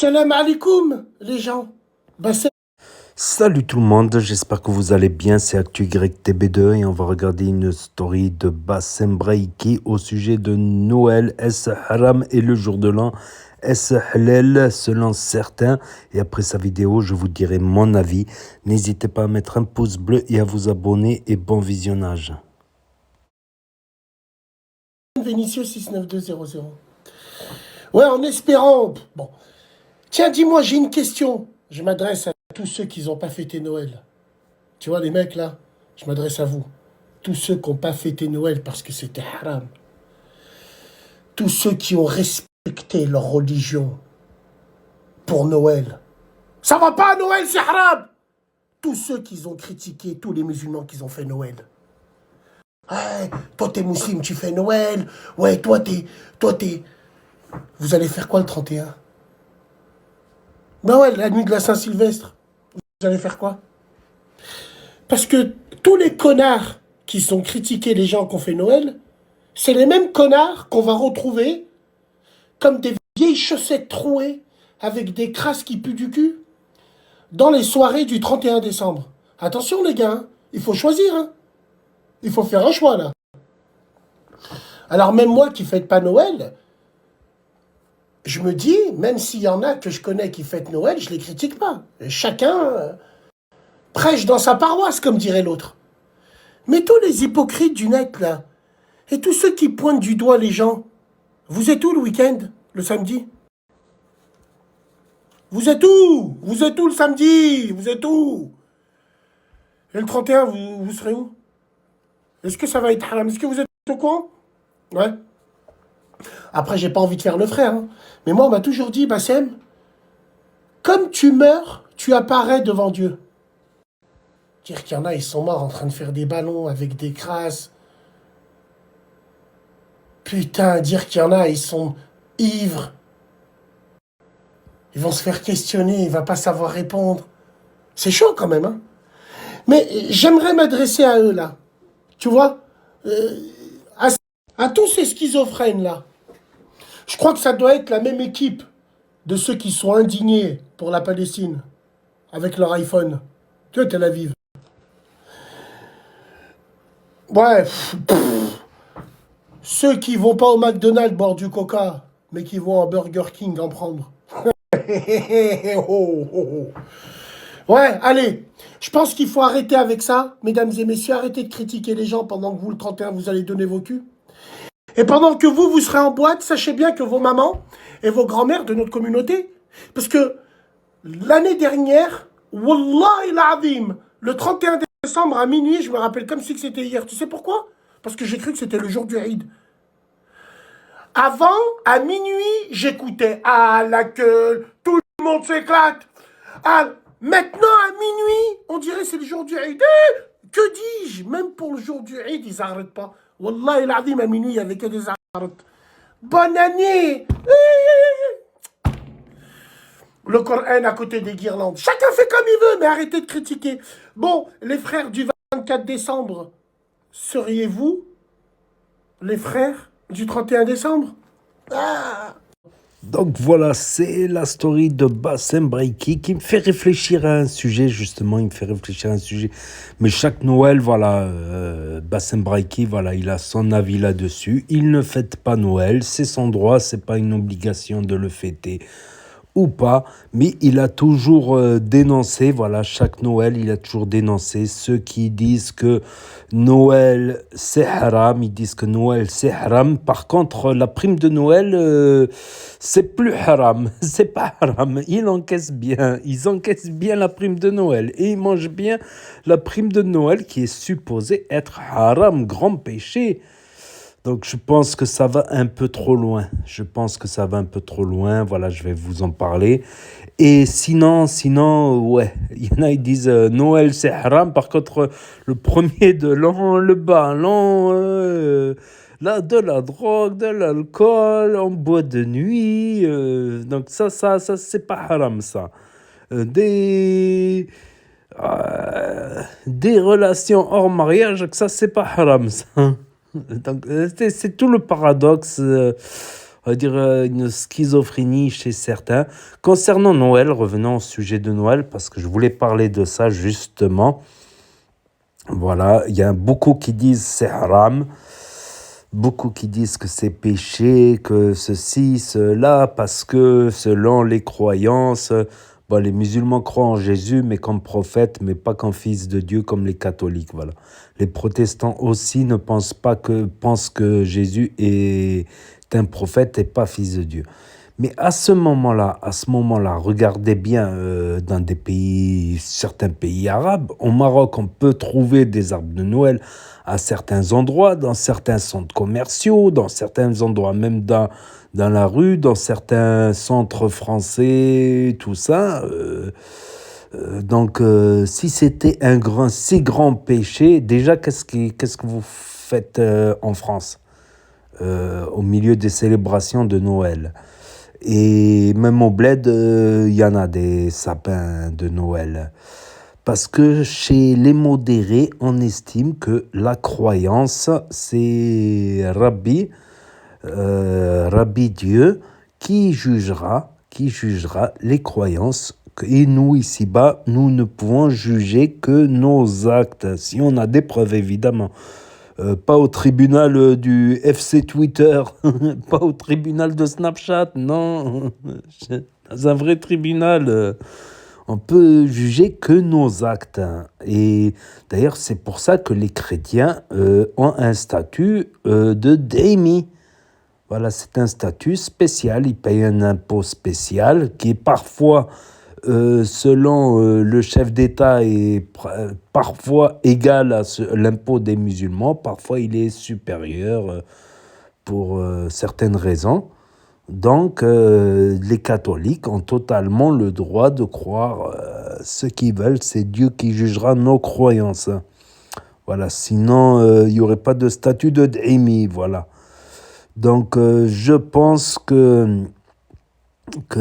Salam alaikum, les gens. C'est Salut tout le monde, j'espère que vous allez bien, c'est ActuYTB2 et on va regarder une story de Bassem Braiki au sujet de Noël, est-ce haram et le jour de l'an, est-ce halal selon certains, et après sa vidéo je vous dirai mon avis. N'hésitez pas à mettre un pouce bleu et à vous abonner et bon visionnage. Vénitieux 69200. Ouais, en espérant. Bon. Tiens, dis-moi, j'ai une question. Je m'adresse à tous ceux qui n'ont pas fêté Noël. Tu vois, les mecs là, je m'adresse à vous. Tous ceux qui n'ont pas fêté Noël parce que c'était haram. Tous ceux qui ont respecté leur religion pour Noël. Ça va pas, Noël, c'est haram. Tous ceux qui ont critiqué tous les musulmans qui ont fait Noël. Ouais, toi t'es musulman, tu fais Noël. Ouais, toi t'es. Vous allez faire quoi le 31? Ben ouais, la nuit de la Saint-Sylvestre. Vous allez faire quoi? Parce que tous les connards qui sont critiqués les gens qui ont fait Noël, c'est les mêmes connards qu'on va retrouver comme des vieilles chaussettes trouées avec des crasses qui puent du cul dans les soirées du 31 décembre. Attention les gars, hein, il faut choisir. Hein. Il faut faire un choix là. Alors même moi qui ne fête pas Noël, je me dis, même s'il y en a que je connais qui fêtent Noël, je ne les critique pas. Chacun prêche dans sa paroisse, comme dirait l'autre. Mais tous les hypocrites du net, là, et tous ceux qui pointent du doigt les gens, vous êtes où le week-end, le samedi? Vous êtes où? Vous êtes où le samedi? Vous êtes où? Et le 31, vous serez où? Est-ce que ça va être haram? Est-ce que vous êtes au courant? Ouais. Après, j'ai pas envie de faire le frère, hein. Mais moi, on m'a toujours dit, Bassem, comme tu meurs, tu apparais devant Dieu. Dire qu'il y en a, ils sont morts en train de faire des ballons avec des crasses. Putain, dire qu'il y en a, ils sont ivres. Ils vont se faire questionner, il va pas savoir répondre. C'est chaud quand même, hein. Mais j'aimerais m'adresser à eux, là. Tu vois à tous ces schizophrènes, là. Je crois que ça doit être la même équipe de ceux qui sont indignés pour la Palestine, avec leur iPhone. Tu vois, Tel Aviv. Ouais, ceux qui vont pas au McDonald's boire du coca, mais qui vont à Burger King en prendre. Oh, oh, oh. Ouais, allez, je pense qu'il faut arrêter avec ça, mesdames et messieurs, arrêtez de critiquer les gens pendant que vous, le 31, vous allez donner vos culs. Et pendant que vous serez en boîte, sachez bien que vos mamans et vos grands-mères de notre communauté, parce que l'année dernière, Wallah il azim, le 31 décembre à minuit, je me rappelle comme si c'était hier. Tu sais pourquoi? Parce que j'ai cru que c'était le jour du Eid. Avant, à minuit, j'écoutais « Ah, la gueule, tout le monde s'éclate !» Ah, maintenant, à minuit, on dirait que c'est le jour du Eid. Que dis-je? Même pour le jour du Eid, ils n'arrêtent pas. Wallah, il a dit, à minuit, il n'y avait que des arrêtes. Bonne année! Le Coran à côté des guirlandes. Chacun fait comme il veut, mais arrêtez de critiquer. Bon, les frères du 24 décembre, seriez-vous les frères du 31 décembre? Ah! Donc voilà, c'est la story de Bassem Braiki qui me fait réfléchir à un sujet, justement, il me fait réfléchir à un sujet. Mais chaque Noël, voilà, Bassem Braiki, voilà, il a son avis là-dessus. Il ne fête pas Noël, c'est son droit, c'est pas une obligation de le fêter ou pas, mais il a toujours dénoncé, voilà, chaque Noël, il a toujours dénoncé ceux qui disent que Noël c'est haram, ils disent que Noël c'est haram. Par contre, la prime de Noël, c'est plus haram, c'est pas haram, ils encaissent bien la prime de Noël et ils mangent bien la prime de Noël qui est supposée être haram, grand péché. Donc je pense que ça va un peu trop loin. Voilà, je vais vous en parler. Et sinon, ouais, il y en a qui disent Noël c'est haram. Par contre, le premier de l'an, le ballon, là, de la drogue, de l'alcool, en boîte de nuit. Donc ça, c'est pas haram, ça. Des relations hors mariage, que ça, c'est pas haram, ça. Donc, c'est tout le paradoxe. on va dire, une schizophrénie chez certains. Concernant Noël, revenons au sujet de Noël, parce que je voulais parler de ça justement. Voilà, il y a beaucoup qui disent c'est haram, beaucoup qui disent que c'est péché, que ceci, cela, parce que selon les croyances, bon, les musulmans croient en Jésus, mais comme prophète, mais pas comme fils de Dieu, comme les catholiques, voilà. Les protestants aussi ne pensent que Jésus est un prophète et pas fils de Dieu. Mais à ce moment-là, regardez bien dans certains pays arabes. Au Maroc, on peut trouver des arbres de Noël à certains endroits, dans certains centres commerciaux, dans certains endroits, même dans la rue, dans certains centres français, tout ça. Donc, si c'était si grand péché, déjà, qu'est-ce que vous faites en France au milieu des célébrations de Noël? Et même au bled, il y en a des sapins de Noël. Parce que chez les modérés, on estime que la croyance, c'est Rabbi Dieu, qui jugera les croyances. Et nous, ici-bas, nous ne pouvons juger que nos actes, si on a des preuves, évidemment. Pas au tribunal du FC Twitter, pas au tribunal de Snapchat, non. Dans un vrai tribunal, on peut juger que nos actes. Et d'ailleurs, c'est pour ça que les chrétiens ont un statut de démi. Voilà, c'est un statut spécial. Ils payent un impôt spécial qui est parfois, selon le chef d'État, est parfois égal à l'impôt des musulmans. Parfois, il est supérieur pour certaines raisons. Donc, les catholiques ont totalement le droit de croire ce qu'ils veulent. C'est Dieu qui jugera nos croyances. Voilà, sinon, il n'y aurait pas de statut de démi. Voilà. Donc, je pense que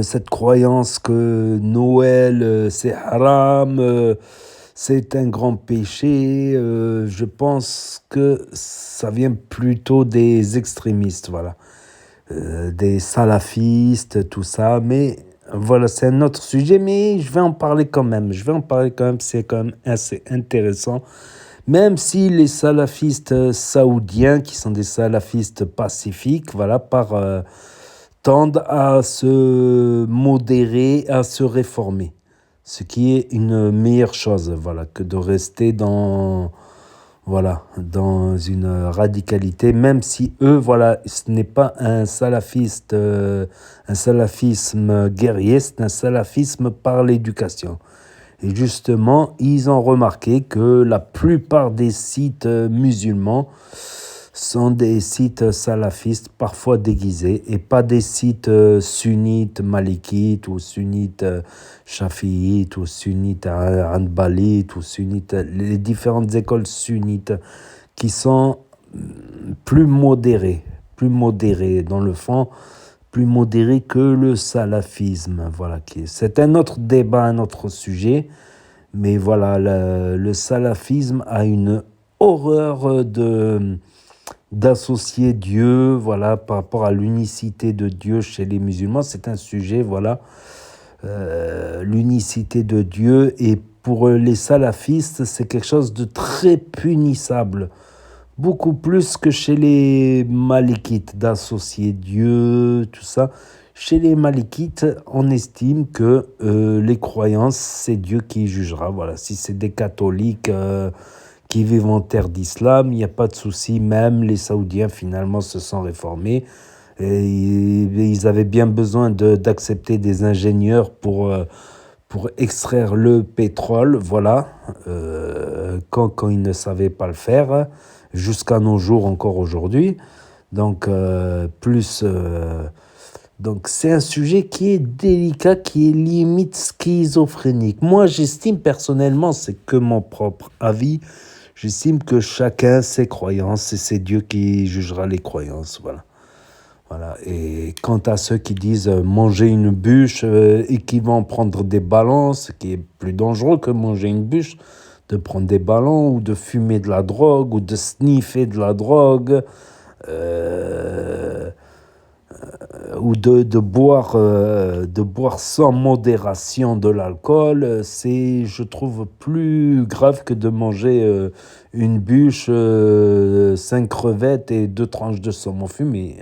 cette croyance que Noël, c'est haram, c'est un grand péché, je pense que ça vient plutôt des extrémistes, voilà. Des salafistes, tout ça. Mais voilà, c'est un autre sujet, mais je vais en parler quand même. C'est quand même assez intéressant. Même si les salafistes saoudiens, qui sont des salafistes pacifiques, voilà, tendent à se modérer, à se réformer. Ce qui est une meilleure chose, voilà, que de rester dans une radicalité, même si eux, voilà, ce n'est pas un salafisme guerrier, c'est un salafisme par l'éducation. Et justement, ils ont remarqué que la plupart des sites musulmans sont des sites salafistes, parfois déguisés, et pas des sites sunnites malikites, ou sunnites chafiites, ou sunnites hanbalites, ou sunnites, les différentes écoles sunnites qui sont plus modérées dans le fond, plus modérées que le salafisme. Voilà, c'est un autre débat, un autre sujet, mais voilà, le salafisme a une horreur d'associer Dieu, voilà, par rapport à l'unicité de Dieu chez les musulmans. C'est un sujet, voilà, l'unicité de Dieu. Et pour les salafistes, c'est quelque chose de très punissable. Beaucoup plus que chez les malikites, d'associer Dieu, tout ça. Chez les malikites, on estime que les croyances, c'est Dieu qui jugera. Voilà, si c'est des catholiques qui vivent en terre d'islam, il n'y a pas de souci. Même les Saoudiens, finalement, se sont réformés. Et ils avaient bien besoin d'accepter des ingénieurs pour extraire le pétrole, voilà, quand ils ne savaient pas le faire, jusqu'à nos jours, encore aujourd'hui. Donc, donc c'est un sujet qui est délicat, qui est limite schizophrénique. Moi, j'estime personnellement, c'est que mon propre avis, j'estime que chacun ses croyances, et c'est Dieu qui jugera les croyances, voilà. Voilà. Et quant à ceux qui disent manger une bûche et qui vont prendre des ballons, ce qui est plus dangereux que manger une bûche, de prendre des ballons ou de fumer de la drogue ou de sniffer de la drogue, ou de boire sans modération de l'alcool, c'est, je trouve, plus grave que de manger une bûche, 5 crevettes et 2 tranches de saumon fumé,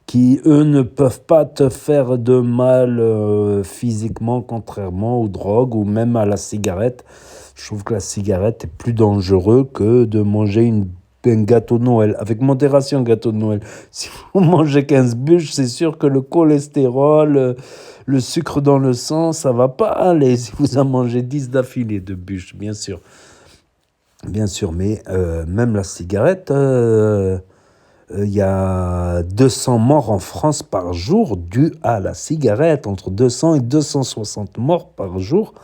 qui, eux, ne peuvent pas te faire de mal physiquement, contrairement aux drogues ou même à la cigarette. Je trouve que la cigarette est plus dangereux que de manger un gâteau de Noël. Avec modération, gâteau de Noël. Si vous mangez 15 bûches, c'est sûr que le cholestérol, le sucre dans le sang, ça va pas aller si vous en mangez 10 d'affilée de bûches, bien sûr. Bien sûr, mais même la cigarette, il y a 200 morts en France par jour dus à la cigarette, entre 200 et 260 morts par jour.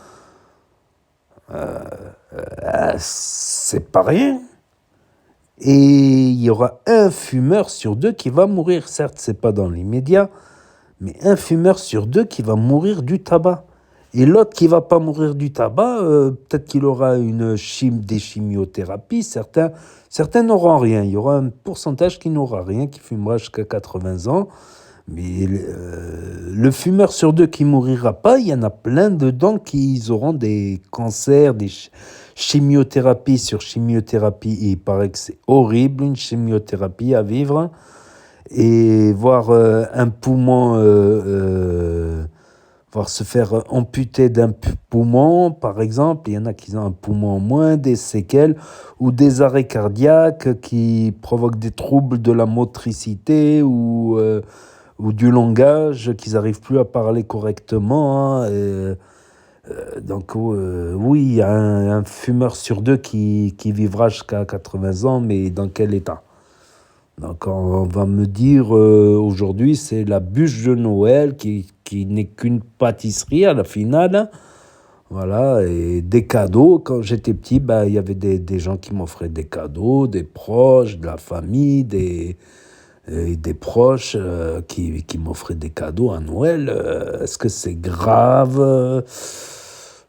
C'est pas rien. Et il y aura un fumeur sur 2 qui va mourir. Certes, c'est pas dans l'immédiat, mais un fumeur sur 2 qui va mourir du tabac. Et l'autre qui va pas mourir du tabac, peut-être qu'il aura des chimiothérapies. Certains n'auront rien. Il y aura un pourcentage qui n'aura rien, qui fumera jusqu'à 80 ans. Mais le fumeur sur 2 qui mourira pas, il y en a plein dedans qui auront des cancers, des chimiothérapies sur chimiothérapie. Et il paraît que c'est horrible, une chimiothérapie à vivre. Et voir un poumon, voir se faire amputer d'un poumon, par exemple. Il y en a qui ont un poumon en moins, des séquelles ou des arrêts cardiaques qui provoquent des troubles de la motricité ou du langage, qu'ils n'arrivent plus à parler correctement. Donc oui, il y a un fumeur sur 2 qui vivra jusqu'à 80 ans, mais dans quel état? Donc on va me dire, aujourd'hui, c'est la bûche de Noël qui n'est qu'une pâtisserie à la finale. Voilà, et des cadeaux. Quand j'étais petit, il y avait des gens qui m'offraient des cadeaux, des proches, de la famille, des proches qui m'offraient des cadeaux à Noël. Est-ce que c'est grave?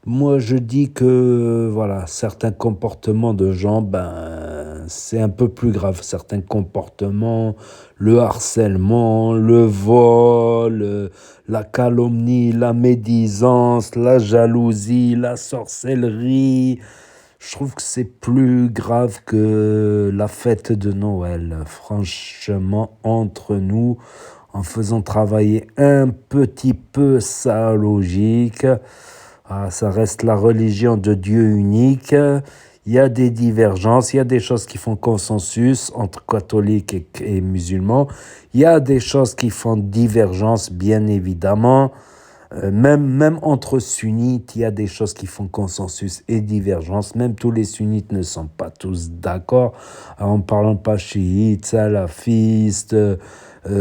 Moi, je dis que voilà, certains comportements de gens, c'est un peu plus grave. Certains comportements, le harcèlement, le vol, la calomnie, la médisance, la jalousie, la sorcellerie. Je trouve que c'est plus grave que la fête de Noël. Franchement, entre nous, en faisant travailler un petit peu sa logique, ça reste la religion de Dieu unique. Il y a des divergences, il y a des choses qui font consensus entre catholiques et musulmans. Il y a des choses qui font divergence, bien évidemment. Même entre sunnites, il y a des choses qui font consensus et divergence. Même tous les sunnites ne sont pas tous d'accord. En ne parlant pas chiites, salafistes,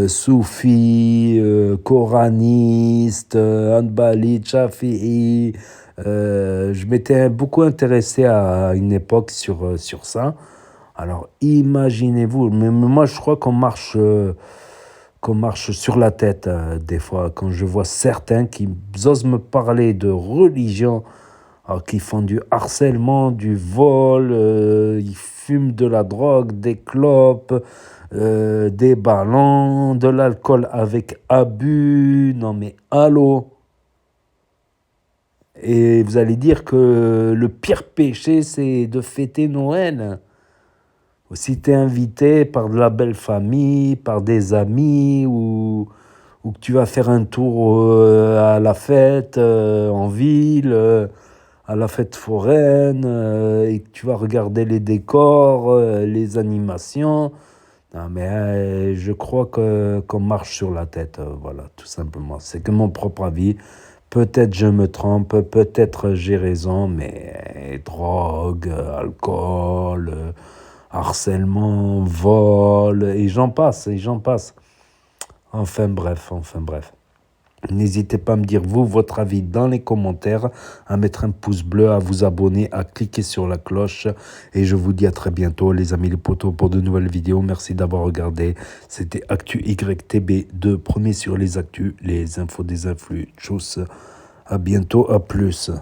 soufis, coranistes, hanbalites, shafi'i. Je m'étais beaucoup intéressé à une époque sur ça. Alors imaginez-vous, mais moi je crois qu'on marche sur la tête des fois, quand je vois certains qui osent me parler de religion, qui font du harcèlement, du vol, ils fument de la drogue, des clopes, des ballons, de l'alcool avec abus. Non mais allô? Et vous allez dire que le pire péché, c'est de fêter Noël. Si tu es invité par de la belle famille, par des amis, ou que tu vas faire un tour à la fête en ville, à la fête foraine, et que tu vas regarder les décors, les animations, non, mais je crois qu'on marche sur la tête, voilà, tout simplement. C'est que mon propre avis. Peut-être je me trompe, peut-être j'ai raison, mais drogue, alcool, harcèlement, vol, et j'en passe, et j'en passe. Enfin bref. N'hésitez pas à me dire, vous, votre avis dans les commentaires, à mettre un pouce bleu, à vous abonner, à cliquer sur la cloche. Et je vous dis à très bientôt, les amis les potos, pour de nouvelles vidéos. Merci d'avoir regardé. C'était Actu YTB2, premier sur les actus, les infos des influx. Tchuss, à bientôt, à plus.